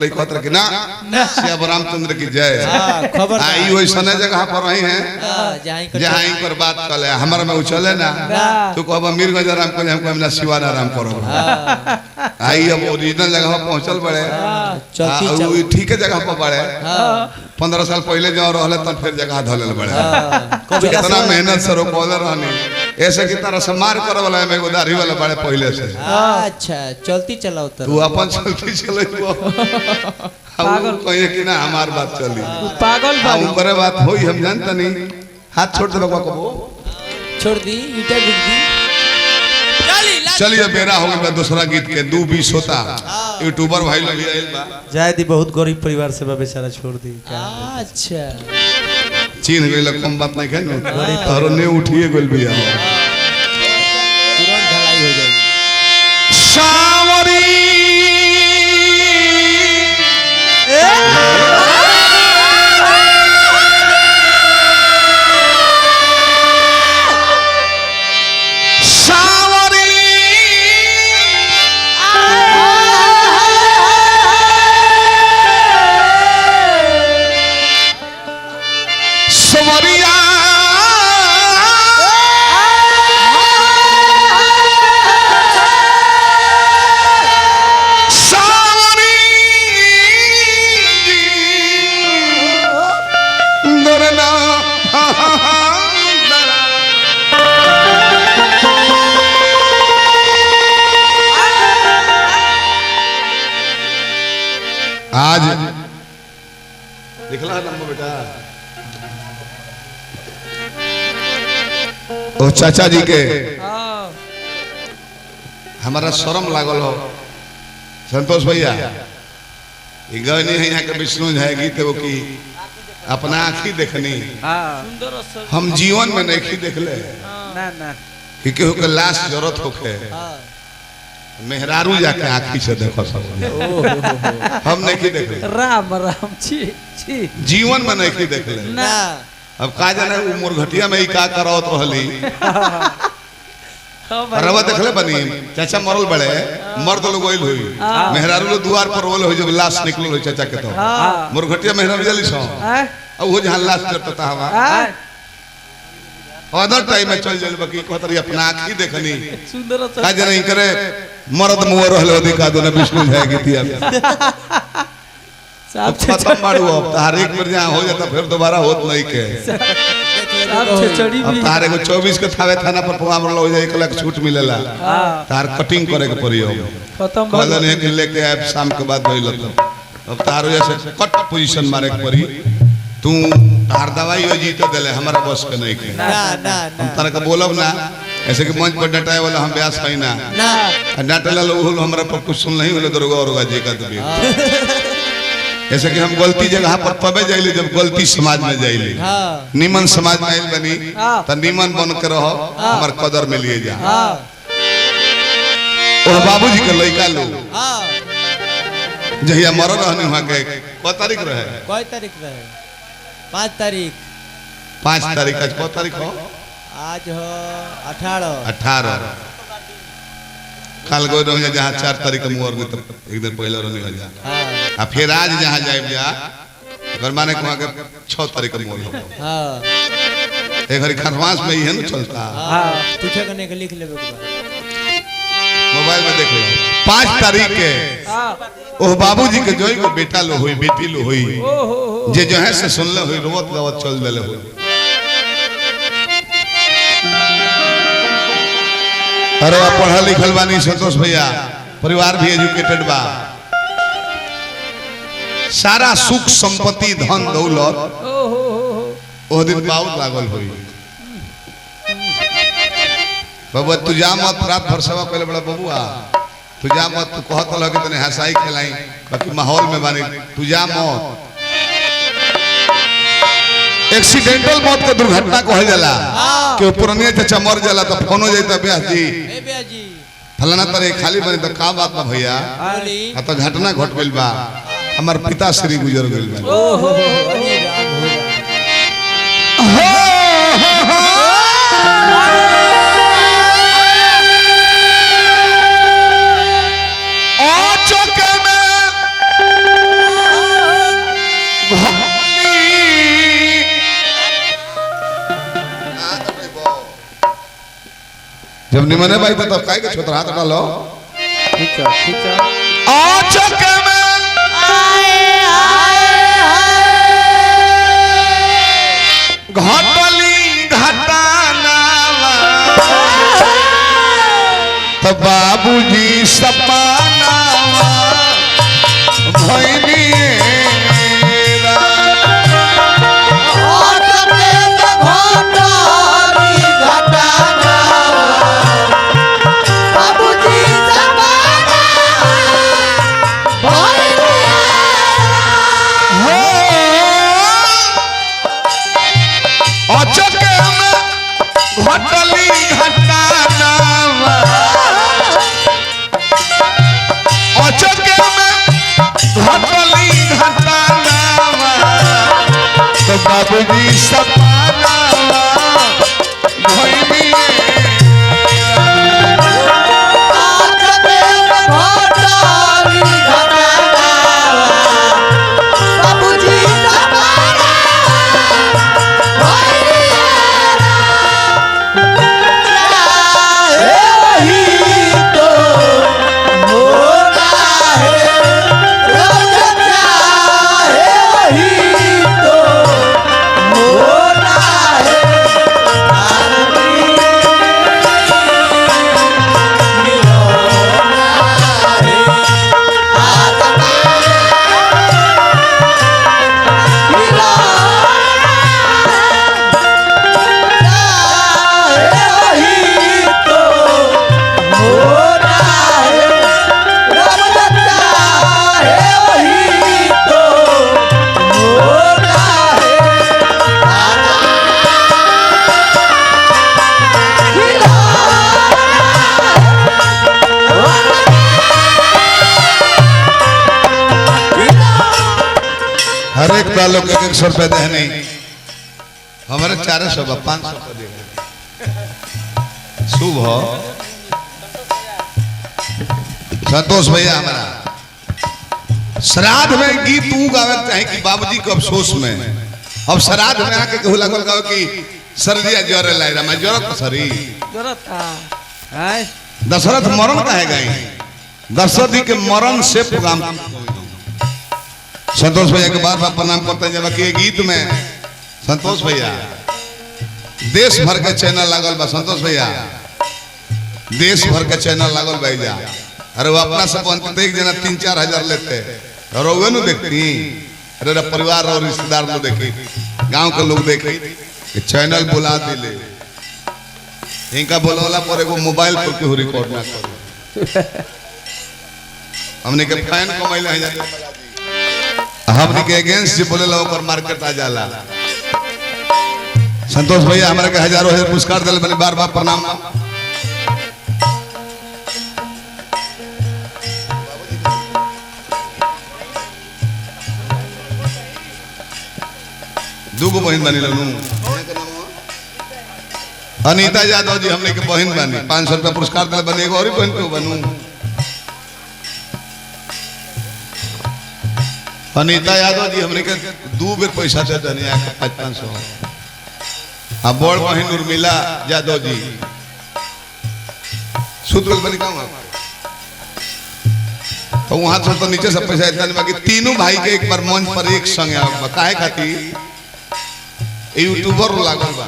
खतर की ना श्याम रामचंद्र की जय। खबर आई वैसा जगह पर रही हैं जहाँ इन पर बात कर ले हमारा में उछले ना तो को अब अमीर गंज राम को हमको हमने शिवाना राम करो आई अब ओरिजिनल जगह पर पहुंचल बड़े ठीक है जगह पर बड़े 15 साल पहले जो रहले तब फिर जगह धलल बड़े कितना मेहनत से रोकले रहनी ऐसे की तरह से मार करे वाला में उधारी वाला बड़े पहले से। अच्छा चलती चलाओ तू अपन चलती चले पागल कहिए कि ना हमार बात चली पागल हम करे बात होई हम जानता नहीं हाथ छोड़ दे बाबा को छोड़ दी ईटा गिर दी। चलिए बेरा हो गया दूसरा गीत के 2:20 होता यूट्यूबर भाई लोग आइल बा जाय दी बहुत गरीब परिवार से बेचारा छोड़ दी। अच्छा चीन गइल कम बात नहीं है ना तोरो ने उठिए गइल बिया तुरंत ढलाई हो जाएगी। सावरी आज दिखला नंबर बेटा ओ चाचा जी के हमारा शर्म लागल हो संतोष भैया गए नहीं है यहाँ के विष्णु है गीत वो की अपना आँखी देखनी हम जीवन में नहीं देख ले कि केहू के लाश जरूरत होके मेहरारू जाके आँखी से देखो सब हम नहीं देख ले राम राम छी छी जीवन में नहीं देख ले ना अब का जाने वो मुरघटिया में ही का करावत रहली रवा देख ले बनी चाचा मरल बड़े मर्द लोग ओइल होई मेहरारू लोग द्वार पर ओइल होई जब लाश निकलल होई चाचा के तो मुरघटिया मेहरारू जली सो अब वो जहां लाश करता हवा अदर टाइम में चल जल बकी कहतरी अपना आँखी देखनी सुंदर का जाने करे मर्द मुंह रहले अधिका दोने विष्णु है गीतिया साहब खत्म मारू अब तार एक बार जहां हो जाता फिर दोबारा होत नहीं के छड़ी अब भी तार एगो 24 के थावे थाना पर प्रोग्राम लो जाए 1 लाख छूट मिलेला तार कटिंग करे के पड़ी हो खत्म कहलन है कि लेके आए शाम के बाद भइल अब तार जैसे कट पोजीशन मारे के पड़ी तू तार दवाई हो जी तो देले हमारा बस के नहीं के ना ना हम तार के बोलब ना ऐसे कि मंच पर डटाए वाला हम ब्यास पाई ना ना डाटला लोग हमरा पर कुछ सुन नहीं होले दरोगा औरगा जे का दबी ऐसे कि हम गलती जगह पर तबे जाइले जब गलती समाज में जाइले निमन समाज में आइल बनी त निमन बन के रहो हमर कदर में लिए जा और बाबूजी के लइका लोग जहिया मर रहनी वहां के क तारीख रहे कोई तारीख रहे 5 तारीख 5 तारीख आज क तारीख हो आज हो 18 कल गो रह जहां 4 तारीख के मोर में एक दिन पहले रहनी हो जा आ फिर आज जहां जाए जा घर माने को के 6 तारीख के मोर हो हां एक घड़ी खरवास में ही है ना चलता हां पूछे करने के लिख लेबे के मोबाइल में देख लो 5 तारीख के ओ बाबूजी के जोई को बेटा लो हुई बेटी लो हुई जे जो है से सुन ले हुई रोवत गवत चल देले हुई अरे पढ़ा लिखल बानी संतोष भैया परिवार भी एजुकेटेड बा सारा सुख संपत्ति धन दौलत ओ दिन बहुत लागल हुई बाबू तू जा मत रात भर सेवा पहले बड़ा बबुआ तू जा मत तू कहत लगे तने हंसाई खिलाई बाकी माहौल में बानी तू जा मत एक्सीडेंटल मौत के दुर्घटना कहल जाला कि पुरानिया चाचा मर जाला तो फोन हो जाता ब्याह जी ए भैया जी फलाना तरह खाली बने तो का बात ना भैया आ तो घटना घट गइल बा हमर पिता श्री गुजर गइल बा ओहो अरे राम हो ओ चौके में जब निमने भाई तो तब काय के छोटा हाथ डालो खींचो खींचो आ चके में घटली घटानावा तो बाबूजी सपनावा भइनी घटली घटानावा अचके में घटली घटानावा तो बाबूजी सपनावा भइनी हर एक तालुक 100 रुपए दे नहीं हमारे 400 500 को दे शुभ हो संतोष भैया हमारा श्राद्ध में गीत तू गावे चाहे कि बाबूजी के अफसोस में अब श्राद्ध में आके कहू लागल गाओ कि सर्दिया जरे लाई रा मैं जरत सरी जरूरत था हाय दशरथ मरण काहे गई दशरथ जी के मरण से प्रोग्राम संतोष भैया के बार बार प्रणाम करते हैं जबकि ये गीत में संतोष भैया देश भर के चैनल लागल बा संतोष भैया देश भर के चैनल लागल भैया अरे वो अपना सब एक जना 3-4 हजार लेते और वो नु देखती अरे परिवार और रिश्तेदार लोग देखी गांव के लोग देखे कि चैनल बुला दिले इनका बोलवला पर एगो मोबाइल पर केहू रिकॉर्ड ना करो हमने के फैन कमाइले हैं हमने के अगेंस्ट जे बोले ला ओकर मार्केट आ जाला संतोष भैया हमारे के हजारों हजार पुरस्कार दिल बने बार बार प्रणाम दूगो बहन बनी लनू अनीता यादव जी हमने के बहन बनी 500 रुपया पुरस्कार दिल बने एगो और बहन को बनू अनीता यादव जी हमने के 2 बेर पैसा दे देने 500 आ बड़ बहन उर्मिला यादव जी सूत्र बनी कहूँ तो वहां से तो नीचे से पैसा इतना बाकी तीनों भाई के एक बार मंच पर एक संग काहे खातिर यूट्यूबर लागल बा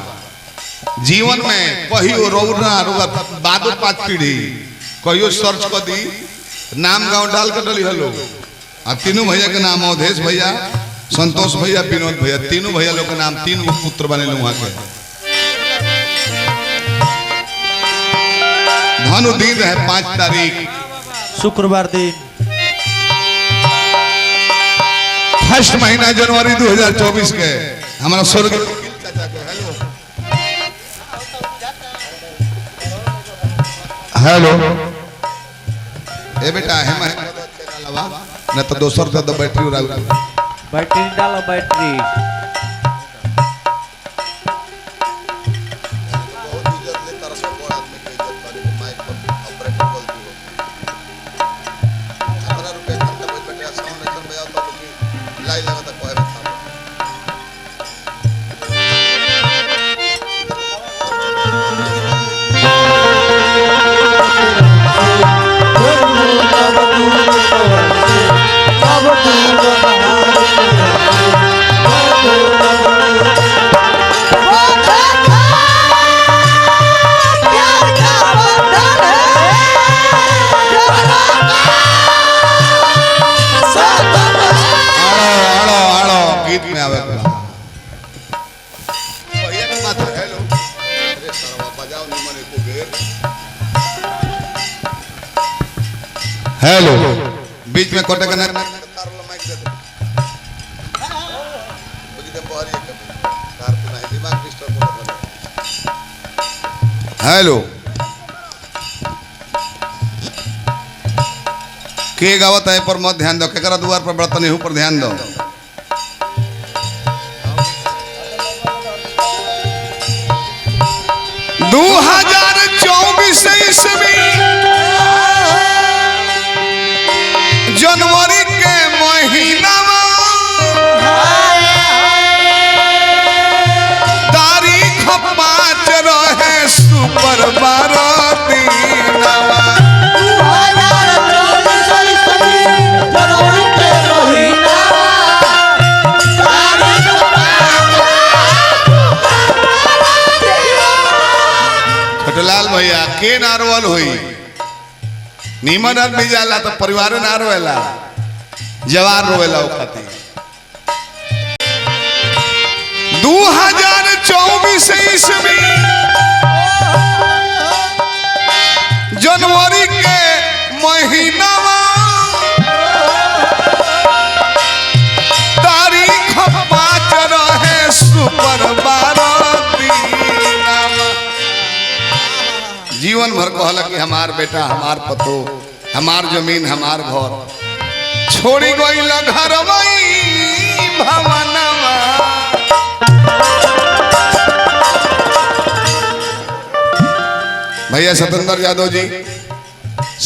जीवन में कहियो रोना रोगा बादो 5 पीढ़ी कहियो सर्च कर दी नाम गांव डाल कर डली हलो आ तीनों भैया के नाम अवधेश भैया संतोष भैया विनोद भैया तीनों भैया लोग के नाम 3 पुत्र बने वहां के भानु दिन है 5 तारीख शुक्रवार दिन 1 महीना जनवरी 2024 के हमारा स्वर्ग हेलो ए बेटा है न तो दोसर तो बैटरी उड़ा बैटरी डालो बैटरी गीत में आवे के बा भैया के माथा हेलो अरे सरवा बजाओ निमन एको बेर हेलो बीच में कोटे कने तार लो माइक दे दे बुझी दे बहरी एक तार तो नहीं दिमाग डिस्टर्ब हो हेलो के गावत है पर मत ध्यान दो केकरा द्वार पर बर्तन है ऊपर ध्यान दो 2024 ईस्वी जनवरी के महीना तारीख 5 रहे सुपर 12 दीनवा लाल भैया के नारवल हुई नीमन आदमी जाला तो परिवार ना रोवेला जवान रोवेला खातिर 2024 ईस्वी जनवरी के महीना तारीख 5 रहे सुपर 12 जीवन भर कहला कि हमार बेटा हमार पतो हमार जमीन हमार घर छोड़ी गई घर भवनवा भैया सतेंद्र यादव जी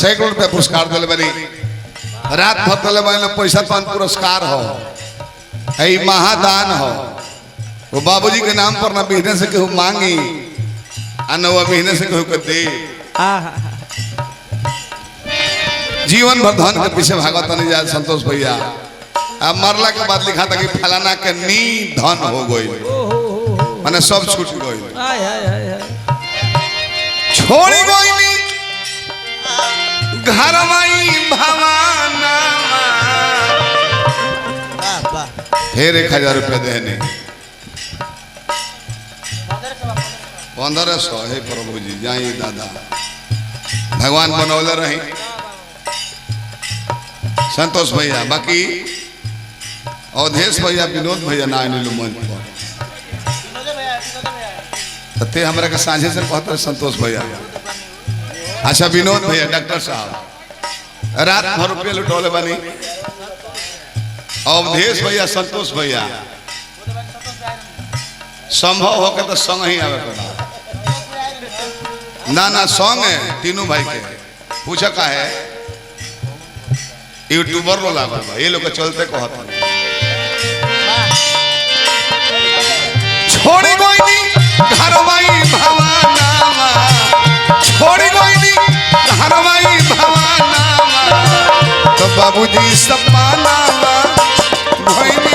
सैकड़ों रुपया पुरस्कार दिले बनी रात भर तले बने पैसा पान पुरस्कार हो महादान हो वो बाबूजी के नाम पर ना बिजनेस से केहू मांगी अनवा महीने से कहू कर दे जीवन भर धन के पीछे भागवत नहीं जाए संतोष भैया अब मरला के बाद लिखा था कि फलाना के नी धन हो गई माने सब छूट गई छोड़ी गई नी घर भवाना फिर 1000 रुपया देने 1500 है प्रभु जी जाइए दादा भगवान बनौले रही संतोष भैया बाकी अवधेश भैया विनोद भैया ना आने मंच पर ते हमरा के साझे से कहते संतोष भैया अच्छा विनोद भैया डॉक्टर साहब रात भर रुपये लुटौले बनी अवधेश भैया संतोष भैया संभव हो के तो संग ही आवे ना सॉन्ग है तीनों भाई के पूछा का है यूट्यूबर लो लागल बा ये लोग के चलते कहत छोड़ी गई नी घरवाई भवानावा छोड़ी गई नी घरवाई भवानावा तो बाबूजी सपनावा भइनी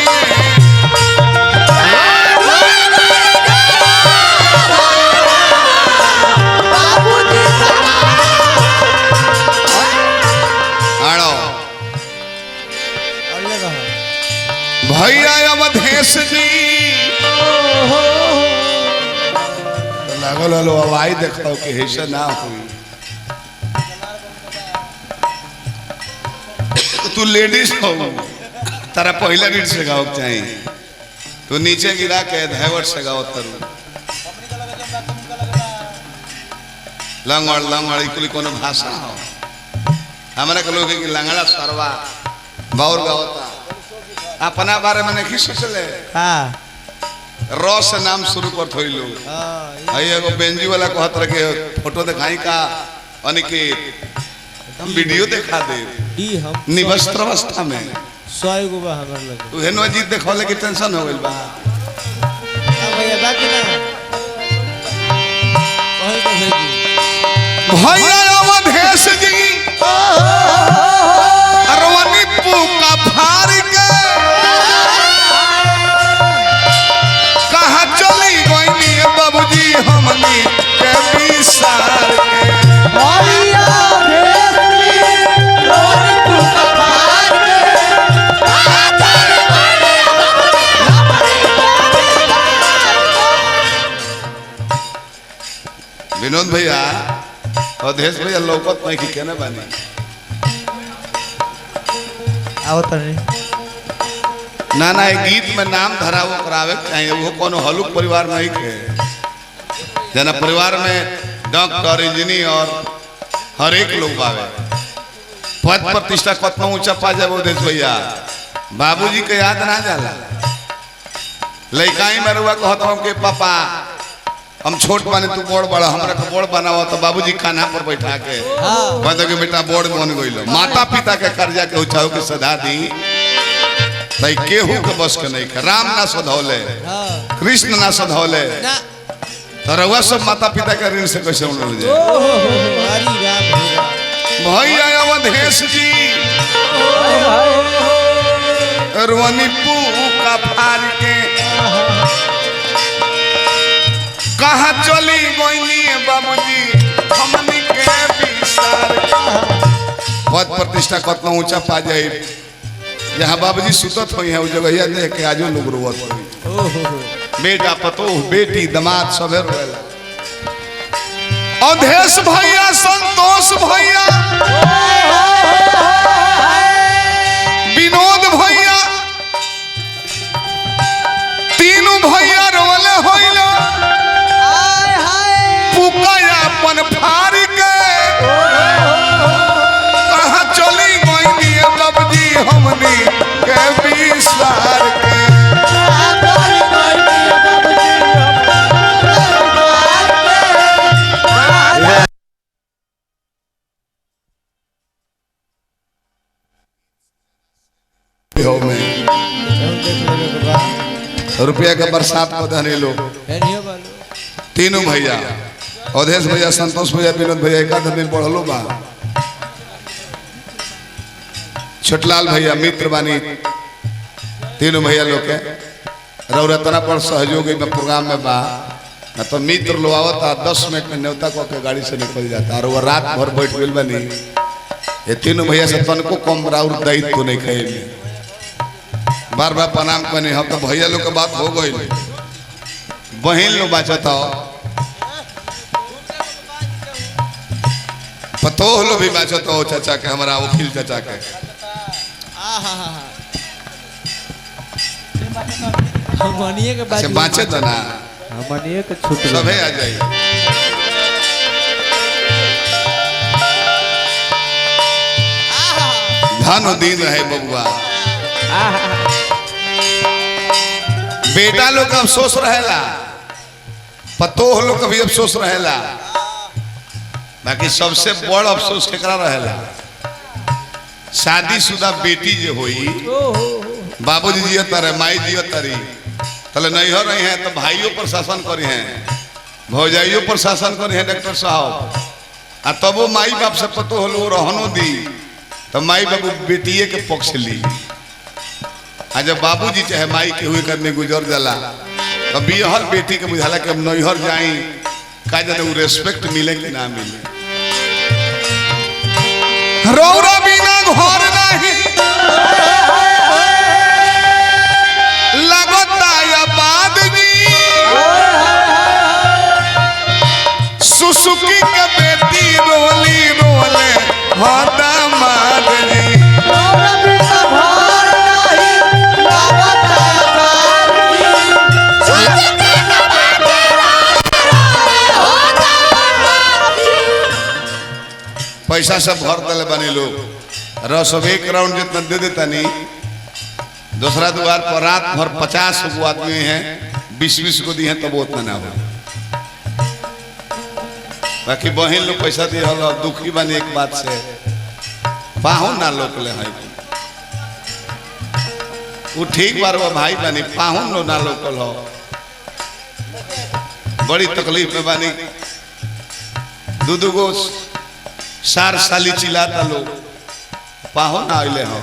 भैया अवधेश जी तो लागल लो आवाज देखो कि ऐसा ना हुई तू लेडीज हो तारा पहला गीत से गाओ चाहिए तू नीचे गिरा के धैवट से गाओ तरु लंगड़ लंगड़ इकुली कोनो भाषा हो हमारे के लोग की लंगड़ा सरवा बाउर गाओता अपना बारे में नहीं सोचले रो से नाम शुरू कर थोई लोग एगो बेंजी वाला कहत रखे फोटो दिखाई का अनिकेत हम वीडियो दिखा दे निवस्त्र अवस्था में 100 गो बा हमर लगे तू हेनो जीत देखौले की टेंशन हो गइल बा भैया बाकी ना कहे तो भेजी भैया अवधेश जी अरवनी पुका फाड़ के कहा चली गई बाबूजी हमनी के विसार के भैया भैया अवधेश भैया लौकत नहीं कि केने बानी आओ तनी ना ना एक गीत में नाम धरावो करावे चाहिए वो कोनो हलुक परिवार नहीं के जना परिवार में डॉक्टर इंजीनियर और हर एक लोग बावे पद प्रतिष्ठा कतना ऊंचा पा जाए अवधेश भैया बाबूजी के याद ना जाला लइकाई में रुआ कहता हूँ कि पापा हम छोट बने तू बोर्ड बड़ा हमरा के बोर्ड बनाओ तो बाबूजी खाना पर बैठा के कहते कि बेटा बोर्ड बन गइल माता पिता के कर्जा के उठाओ के सदा दी तई केहू के बस के नहीं के राम ना सधौले कृष्ण ना सधौले तो रउआ सब माता पिता के ऋण से कैसे उड़ जाए हरि राम भैया अवधेश जी रुवनी पू का फार के कहाँ चली गोइनी बाबूजी हमनी के विसार पद प्रतिष्ठा कतना ऊंचा पा जाए जहाँ बाबूजी सुतत हुई है उस जगह देख के आजो लोग रोवत हुई बेटा पतोह बेटी दामाद सबे रोएला अवधेश भैया संतोष भैया विनोद भैया तीनों भैया रोले होइला पुकाया अपन फारी के कहाँ चली गइनी बाबूजी हमनी के विसार के रुपया का बरसात को धनी लोग तीनों भैया अवधेश भैया संतोष भैया विनोद भैया एक आध दिन बढ़लो बा छोटलाल भैया मित्र बानी तीनों भैया लोग के रौरतना पर सहयोगी में प्रोग्राम में बा न तो मित्र लो आवता 10 मिनट में न्योता को के गाड़ी से निकल जाता और वो रात भर बैठ गइल बानी ये तीनों भैया से तनको कम राउर दायित्व तो नहीं खाए बार बार प्रणाम करने हम तो भैया लोग के बात हो गई बहन लोग बाचता पतोह लो भी बाचता हो चाचा के हमारा वकील चाचा के हमनिए के अच्छा बाचे तो ना हमनिए के छूट सभे आ जाइए धन दिन रहे बबुआ बेटा लोग का अफसोस रहेला पतोह लोग का भी अफसोस रहेला बाकी सबसे बड़ अफसोस केकरा रहेला शादीशुदा बेटी जो हुई बाबूजी जियो तारे माई जियो तारी तले नहीं हो रही है तो भाइयों पर शासन करी हैं भौजाइयों पर शासन करी हैं डॉक्टर साहब आ तब वो माई बाप से पतो हलो रहनो दी तो माई बाबू बेटिए के पक्ष ली आ जब बाबूजी चाहे माई के हुए करने गुजर जाला तो बिहर बेटी के बुझाला कि हम नैहर जाई का जाने वो रेस्पेक्ट मिले कि ना मिले रौरा बिना घर नहीं लगता या बाद सुसुकी के बेटी रोली रोले होता मादनी पैसा सब भर दले बने लोग रस अब एक राउंड जितना दे देता नहीं दूसरा द्वार पर रात भर 50 गो आदमी हैं 20-20 को दिए तब वो उतना ना हो बाकी बहन लोग पैसा दिए हो दुखी बने एक बात से पाहुन ना लोग ले हैं वो ठीक बार वो भाई बनी पाहुन लो ना लोकल हो बड़ी तकलीफ में बनी दू गो सार साली चिल्लाता लोग पाहुन ना आइले हो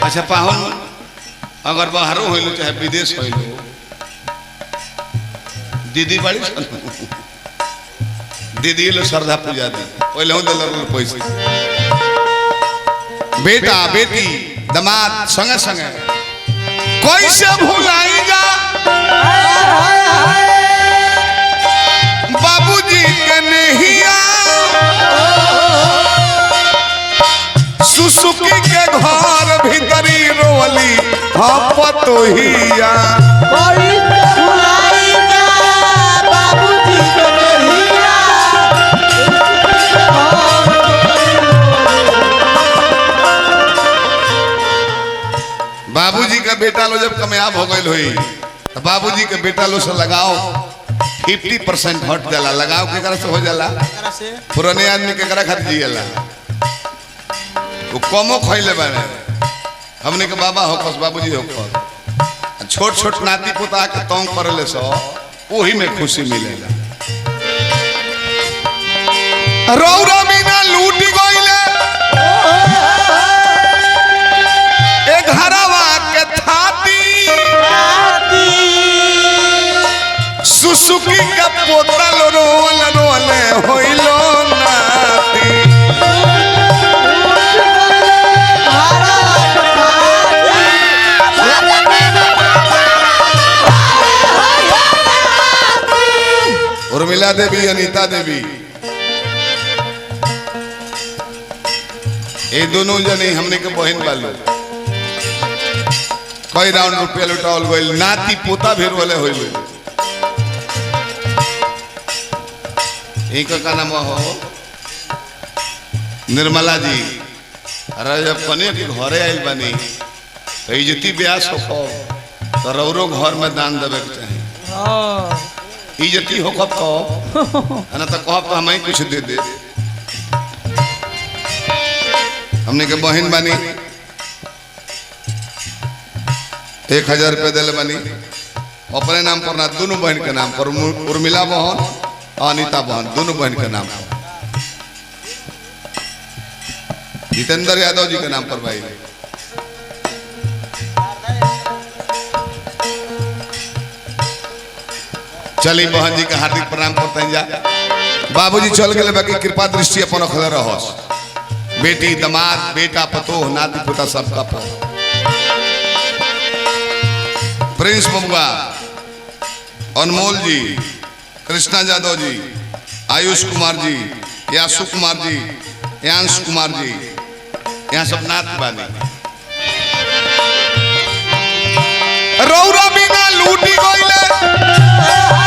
अच्छा पाहुन अगर बाहरों होइलो चाहे विदेश होइलो दीदी बड़ी दीदी लो श्रद्धा पूजा दी पहले हूँ दिल पैसे बेटा बेटी दामाद संगे संगे कैसे भुलाई जा बाबूजी के नहिया सुसुकी के घर भीतरी रोली हाँ पतोहिया बाबूजी का बेटा लो जब कामयाब हो गए हुई तो बाबूजी के बेटा लो से लगाओ 50% हट जाला लगाओ के करा से हो जाला पुराने आदमी के करा खातिर जियला वो कमो खइले बाने हमने के बाबा हो कस बाबूजी हो कस छोट छोट नाती पोता के तंग करले सो ओही में खुशी मिलेला रौरा बिना लूट गइले एक हरावा के थाती सुसुकी का पोतल रोल रोले होइलो नाती उर्मिला देवी अनीता देवी ये दोनों जने हमने के बहन बालो कई राउंड रुपया लुटावल गइल नाती पोता भी रोले होइल एक का नाम हो निर्मला जी अरे जब कने के घरे आइल बनी तो इज्जती ब्यास हो तो रौरो घर में दान देवे के चाहिए इज्जती हो कब तो ना तो कब तो हम ही कुछ दे दे हमने के बहन बनी 1000 रुपये दिले बनी अपने नाम पर ना दोनों बहन के नाम पर उर्मिला बहन अनीता बहन दोनों बहन के नाम पर जितेंद्र यादव जी के नाम पर भाई चली बहन जी के हार्दिक प्रणाम करते हैं जा बाबूजी चल गए बाकी कृपा दृष्टि अपन रखले रहस बेटी दामाद बेटा पतोह नाती पोता सबका पो प्रिंस बबुआ अनमोल जी कृष्णा यादव जी आयुष कुमार जी यासु कुमार जी यांश कुमार जी यहाँ सब नात बानी रौरा बिना लूटी गइले